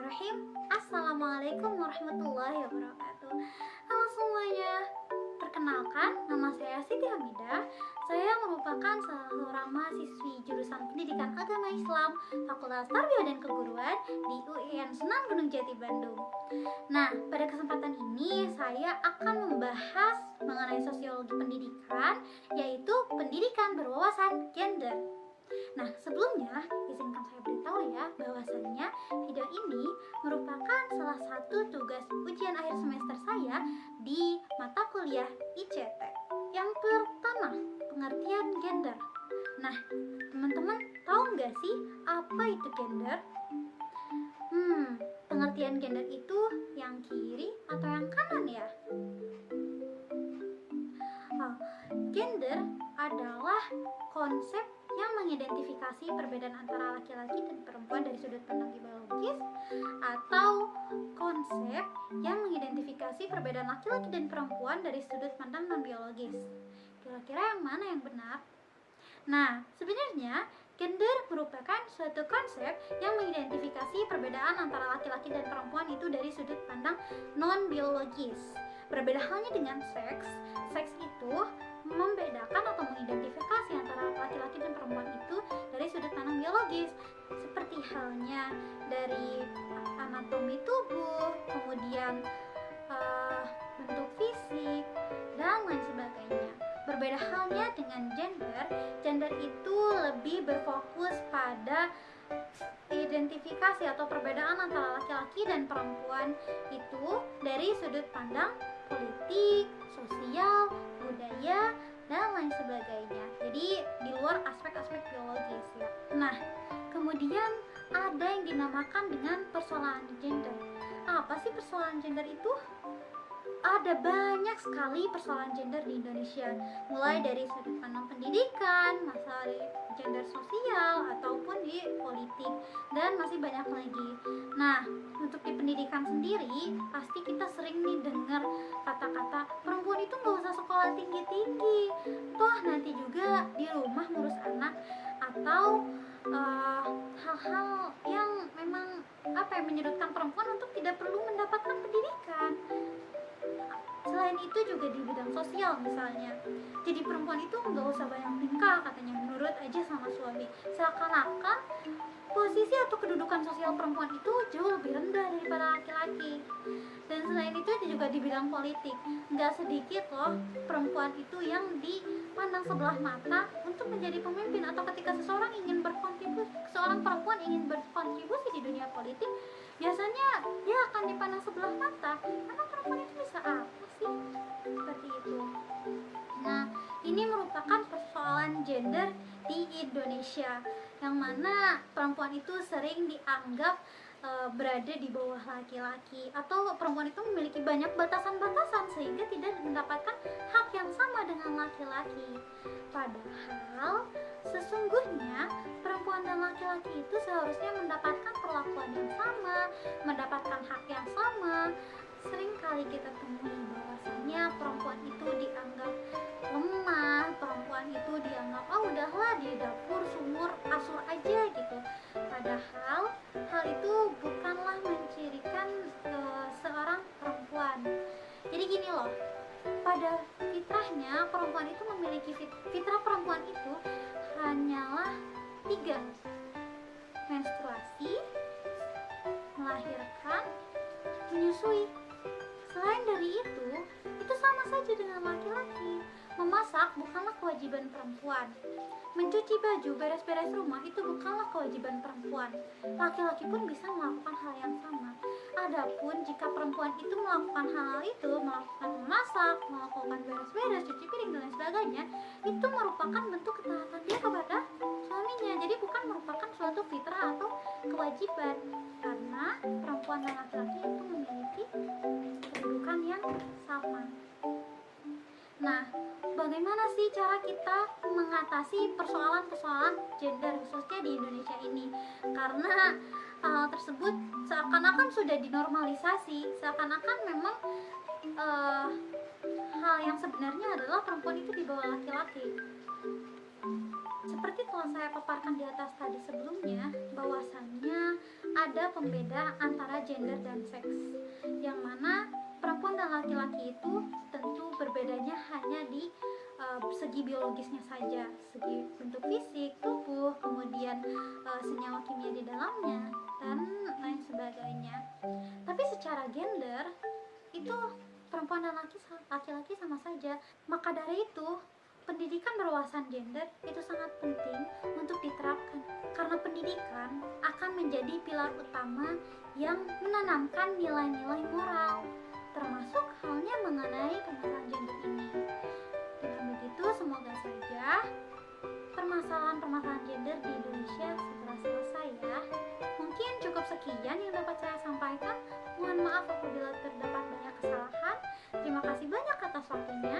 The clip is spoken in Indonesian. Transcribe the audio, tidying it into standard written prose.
Bismillahirrahmanirrahim. Assalamualaikum warahmatullahi wabarakatuh. Halo semuanya, perkenalkan nama saya Siti Hamidah. Saya merupakan salah seorang mahasiswi jurusan Pendidikan Agama Islam Fakultas Tarbiyah dan Keguruan di UIN Sunan Gunung Jati, Bandung. Nah, pada kesempatan ini saya akan membahas mengenai sosiologi pendidikan, yaitu pendidikan berwawasan gender. Nah, sebelumnya izinkan saya beritahu ya bahwasannya video ini merupakan salah satu tugas ujian akhir semester saya di mata kuliah ICT. Yang pertama, pengertian gender. Nah, teman-teman tahu nggak sih apa itu gender? Pengertian gender itu yang kiri atau yang kanan ya? Gender adalah konsep yang mengidentifikasi perbedaan antara laki-laki dan perempuan dari sudut pandang biologis, atau konsep yang mengidentifikasi perbedaan laki-laki dan perempuan dari sudut pandang non biologis. Kira-kira yang mana yang benar? Nah, sebenarnya gender merupakan suatu konsep yang mengidentifikasi perbedaan antara laki-laki dan perempuan itu dari sudut pandang non biologis. Berbeda halnya dengan seks. Seks itu membedakan atau mengidentifikasi antara laki-laki dan perempuan itu dari sudut pandang biologis, seperti halnya dari anatomi tubuh, kemudian bentuk fisik, dan lain sebagainya. Berbeda halnya dengan gender. Gender itu lebih berfokus pada identifikasi atau perbedaan antara laki-laki dan perempuan itu dari sudut pandang politik, sosial, budaya, dan lain sebagainya. Jadi di luar aspek-aspek biologis ya. Nah, kemudian ada yang dinamakan dengan persoalan gender. Apa sih persoalan gender itu? Ada banyak sekali persoalan gender di Indonesia, mulai dari sudut pandang pendidikan, masalah gender sosial, ataupun di politik, dan masih banyak lagi. Nah, untuk di pendidikan sendiri, pasti kita sering nih dengar kata-kata perempuan itu nggak usah sekolah tinggi-tinggi, toh nanti juga di rumah ngurus anak, atau hal-hal yang memang menyudutkan perempuan untuk tidak perlu mendapatkan pendidikan. Selain itu juga di bidang sosial misalnya, jadi perempuan itu nggak usah banyak tingkah katanya, menurut aja sama suami, seakan-akan posisi atau kedudukan sosial perempuan itu jauh lebih rendah daripada laki-laki. Dan selain itu juga di bidang politik, nggak sedikit loh perempuan itu yang dipandang sebelah mata untuk menjadi pemimpin, atau ketika seorang perempuan ingin berkontribusi di dunia politik, biasanya dia akan dipandang sebelah mata karena perempuan itu bisa apa sih, seperti itu. Nah, ini merupakan persoalan gender di Indonesia, yang mana perempuan itu sering dianggap berada di bawah laki-laki, atau perempuan itu memiliki banyak batasan-batasan sehingga tidak mendapatkan hak yang sama dengan laki-laki. Padahal sesungguhnya perempuan dan laki-laki itu seharusnya mendapatkan perlakuan yang sama, mendapatkan hak yang sama. Seringkali kita temui bahwasanya perempuan itu dianggap lemah, perempuan itu dianggap udahlah di dapur sumur asur aja gitu. Padahal hal itu bukanlah mencirikan seorang perempuan. Jadi gini loh, pada fitrahnya perempuan itu memiliki fitrah perempuan itu hanyalah 3: menstruasi, melahirkan, menyusui. Selain dari itu sama saja dengan laki-laki. Memasak bukanlah kewajiban perempuan. Mencuci baju, beres-beres rumah itu bukanlah kewajiban perempuan. Laki-laki pun bisa melakukan hal yang sama. Adapun jika perempuan itu melakukan hal itu, melakukan memasak, melakukan beres-beres, cuci piring dan lain sebagainya, itu merupakan bentuk ketaatan dia kepada suaminya. Jadi bukan merupakan suatu fitrah atau kewajiban, karena perempuan dan laki-laki itu memiliki kedudukan yang sama. Nah, bagaimana sih cara kita mengatasi persoalan-persoalan gender khususnya di Indonesia ini? Karena hal tersebut seakan-akan sudah dinormalisasi, seakan-akan memang hal yang sebenarnya adalah perempuan itu di bawah laki-laki. Seperti telah saya paparkan di atas tadi sebelumnya, bahwasannya ada pembeda antara gender dan seks, yang mana perempuan dan laki-laki itu tentu berbedanya hanya di segi biologisnya saja, segi bentuk fisik, tubuh, kemudian senyawa kimia di dalamnya, dan lain sebagainya. Tapi secara gender, itu perempuan dan laki-laki sama saja. Maka dari itu, pendidikan berwawasan gender itu sangat penting untuk diterapkan, karena pendidikan akan menjadi pilar utama yang menanamkan nilai-nilai moral, termasuk halnya mengenai permasalahan gender ini. Dengan begitu, semoga saja permasalahan-permasalahan gender di Indonesia segera selesai ya. Mungkin cukup sekian yang dapat saya sampaikan. Mohon maaf apabila terdapat banyak kesalahan. Terima kasih banyak atas waktunya.